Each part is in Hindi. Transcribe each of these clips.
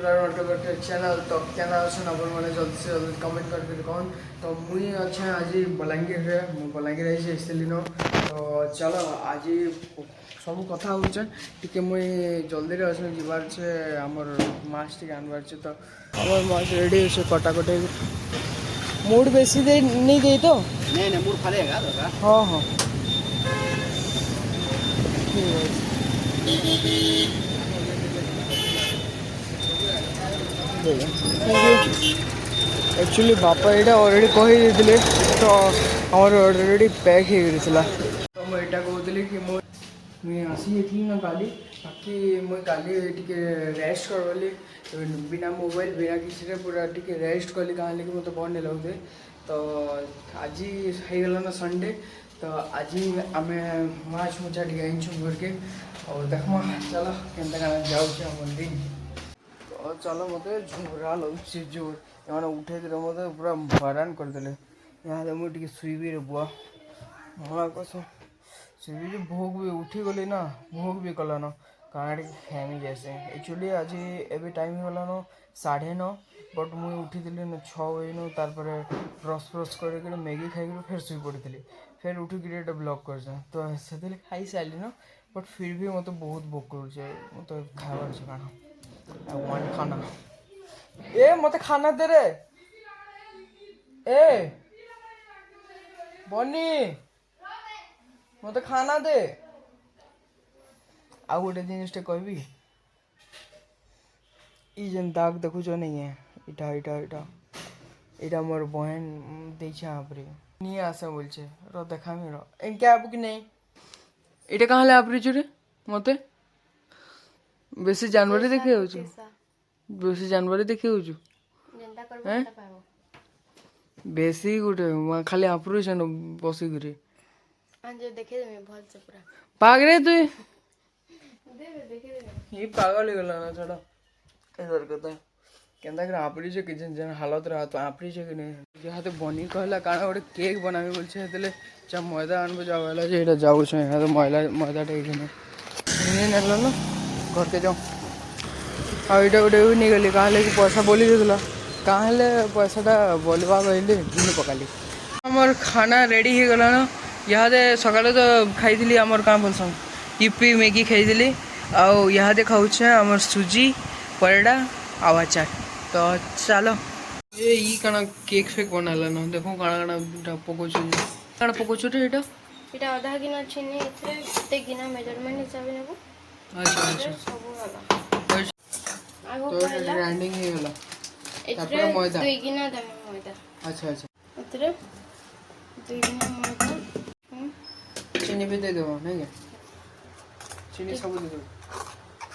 चैनल तो क्या अच्छे आप मैंने जल्दी से जल्दी कमेंट करके कौन तो मुई अच्छे आज बलांगीर बलांगीर आई तो चलो आज सब कथा हो टे मुई जल्दी अच्छे जीवार छे आमर माछ टे आनबार छे तो आमर माछ रेडी अच्छे कटाकटे मूड बेसी दे नहीं गई तो नहीं मूड फलेगा हाँ हाँ एक्चुअली बापा ये ऑलरेडी कही तो आमर ऑलरेडी पैक हो तो मुझे कहती कि मुझे आसी ना काली बाकी मुझे काली रेस्ट कर बिना मोबाइल बिना किसी पूरा टी रेस्ट कली कहाँ कि मतलब भल नहीं लगुए तो आज होगला ना संडे तो आज आम माछ मुछा टी आनछुँ घर के और देखमा चलो के जाऊँ दिन तो चलो मत झुरा लगे जोर यहाँ उठे मत पूरा हैरान करदे यहाँ मुझे शुईबी बुआ हाँ कसम शुईबी भोग भी उठी गली ना भोग भी कलान कहाँ खेमी जैसे एक्चुअली आज एवं टाइम होगलान 9:30 बट मुझे उठी 6 बजे तार ब्रश फ्रश कर मैगी खाई फिर शुई पड़ी फिर उठिक ब्लॉग कर तो से खाई सारे न बट फिर भी मत बहुत भोग कर मत खाबार खाना I want खाना ए मत खाना दे रे ए बनी मत खाना दे आउ गोटे जिनटे कहबी जेन दाग देखुच नहीं है इटा इटा इटा इटा मोर बहन देखे आपरे नहीं आसे बोलছে रो देखामी रो इनके आप कि नहीं इटा कहाँ ले आपरे चुरे मते बेसी जानवर देखे हो बेसी जानवर देखे हो बेसी गोटे खाली आपरू छन बसी घरे पाग रे तू ये पागल हो गला ना छोड़ा इधर कता केंदा कर आपरी जे किजन जन हालत रहा तो आपरी जे ने यहाँ तो बनी कहला काना गोटे केक बनाबे बोल छे हेतले चा मैदा आनबो जावला जे एटा जाउ छे यहाँ तो मैदा टे इने नेलो ना घर के जाऊँ हाँ यहाँ गोटे नहीं गली कहाँ लेकिन पैसा बोली देला कहाँ पैसाटा बोलवा कहले दिन पकाली आमर खाना रेडी हो गला ना यहाँ सका तो खाई आमर कहाँ बोलसन यूपी मैगी खाई आउ यहाँ खाऊे आमर सुजी पराठा आउ अचार तो चलो ये कण केक फेक बनाला ना देखो कण कण पकोच कण पकोच एटा एटा आधा गिना छिने इतरे ते गिना मेजरमेंट हिसाब ने नेबो अच्छा अच्छा सब वाला आगो तो ग्राइंडिंग ही वाला तापर मैदा 2 गिना दम मैदा अच्छा अच्छा इतरे 2 गिना मैदा चीनी भी दे दो नहीं क्या चीनी सब दे दो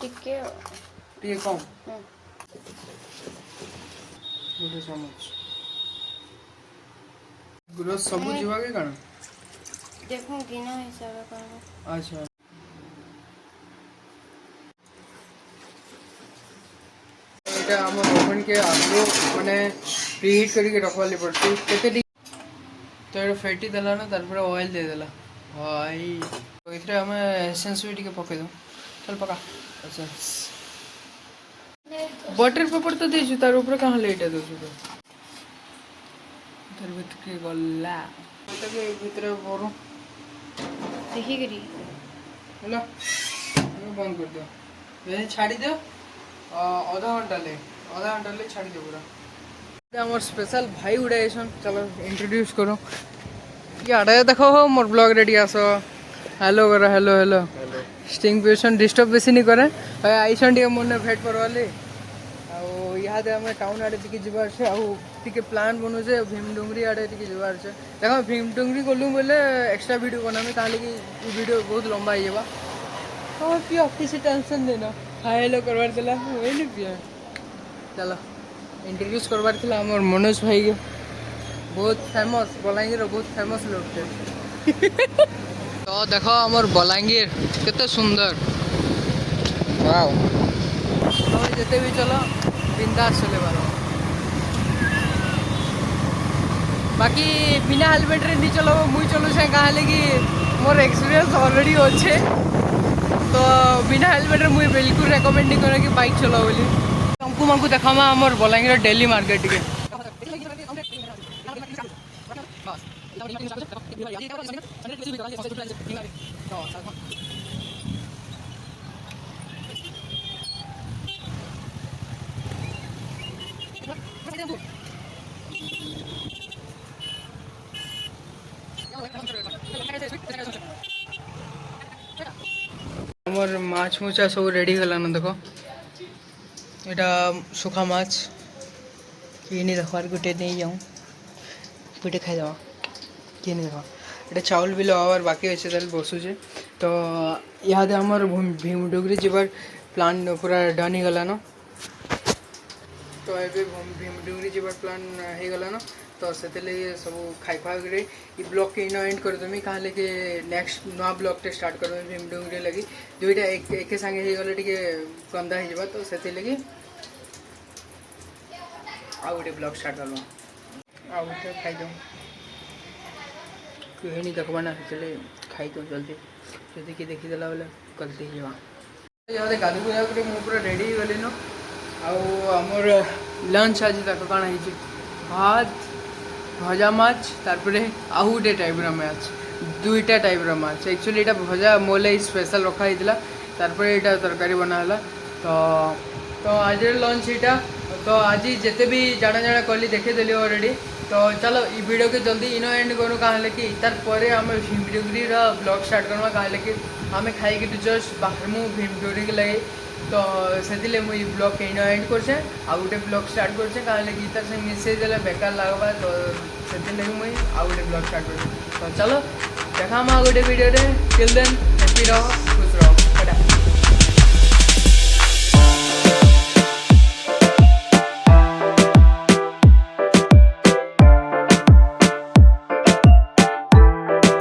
टिके कम गोटे चम्मच गुरु सब जीवा के कण देखो गिना हिसाब करबो अच्छा এটা আমার ওভেন के आगो माने प्रीहीट करके रखवाली पड़ती केते तो ये फेटी देला ना तारपर ऑयल दे देला भाई तो इथरे हमें एसेंस भी टिके पके दो चल पका एसेंस बटर पेपर तो देछु तार ऊपर कहां लेटे दो तो इधर भीतर के गल्ला तो के भीतर बोरो देखी करी होला बंद कर दो ये छाड़ी दो आधा घंटा ले छाड़ी दे पूरा आमर स्पेशल भाई गुड़ा आसन चलो इंट्रोड्यूस करो ये आड़े देखो हो मोर ब्लॉग रेडी आस हेलो करो हेलो हेलो स्टिंग पेशन डिस्टर्ब बेसी नहीं करे आईसन टे मन भेट करवाले यहाँ आम टाउन आड़े टी जबार से आउ प्लान बनूचे भीमडुंगरी आड़े टी जबार से देखो भीमडुंगरी गलु बोले एक्स्ट्रा वीडियो बनामी ताले कि वीडियो बहुत लंबा हो जावा हाँ पिया किसी टेंशन देना हाय हेलो करवार दिला वही नहीं पिया चलो इंट्रोड्यूस करवार दिला हमर मनोज भाई के बहुत फेमस बलांगीर बहुत फेमस लोग थे तो देखो हमर बलांगीर कितने सुंदर वाओ तो जते भी चलो बिंदास चले बारो बाकी बिना हेलमेट रे नहीं चलो मुई चलो से कहा कि मोर एक्सपीरियंस ऑलरेडी अच्छे तो बिना हेलमेट रे मुझे बिल्कुल रेकमेंड नहीं करे कि बाइक चलाओ बोली हमको माकू देखामा आमर बलांगीर डेली मार्केट टिके आमर माछ मुचा सब रेडी गलान देख एटा सुखा माछ कि नहीं देखवार गोटे नहीं जाऊँ गोटे खाईदे कि नहीं देख एटा चाउल भी लगाबार बाकी अच्छे ताल बसुचे तो इहादे आमर भीमडुगरी जीवार प्लान पूरा डन ही गलान तो ये भीमडुगरी जीवार प्लान हो गलान तो से सब खाई खुआ ये ब्लॉग के इन एंड करदेमी कहाँ कि नेक्स्ट नुआ ब्लॉगटे स्टार्ट करदेमी भीमडुगरी लगी दुईटा एक सागे हो गले टे गंदा हो तो से लगी आउ गोटे ब्लॉग स्टार्ट करवा आउ गोटे खाईद कहीं देखवा ना से खाईद जल्दी जल्दी किए देखीदेला बेले गलती हो गाधी पूजा मुझे पूरा रेडी हो गली न आमर लंच आज तक कण हो भात भजा माछ तारपरे आउ गोटे टाइप्र माछ दुईटा टाइप्र माछ एक्चुअली यहाँ भजा मोले स्पेशल रखाई तारपरे यहाँ तरकारी बनाला तो आज लंच यहाँ तो आज जिते भी जाना जाना कली देखेदेली ऑलरेडी तो चलो ये वीडियो के जल्दी इनो एंड करूँ कहाँ कि तार पर आम भीमडुगरी ब्लॉग स्टार्ट करवा कहाँ कि आम खाई जस्ट बाहर भीमडुगरी के लगे तो से मुझे ब्लॉग के इनो एंड करछे आ गोटे ब्लॉग स्टार्ट करछे कहाँ कि तार से मिसेज देले बेकार लगवा तो से मुझे आ गोटे ब्लॉग स्टार्ट कर तो चलो देखा गोटे वीडियो टिल देन हैप्पी रहो खुश रहो।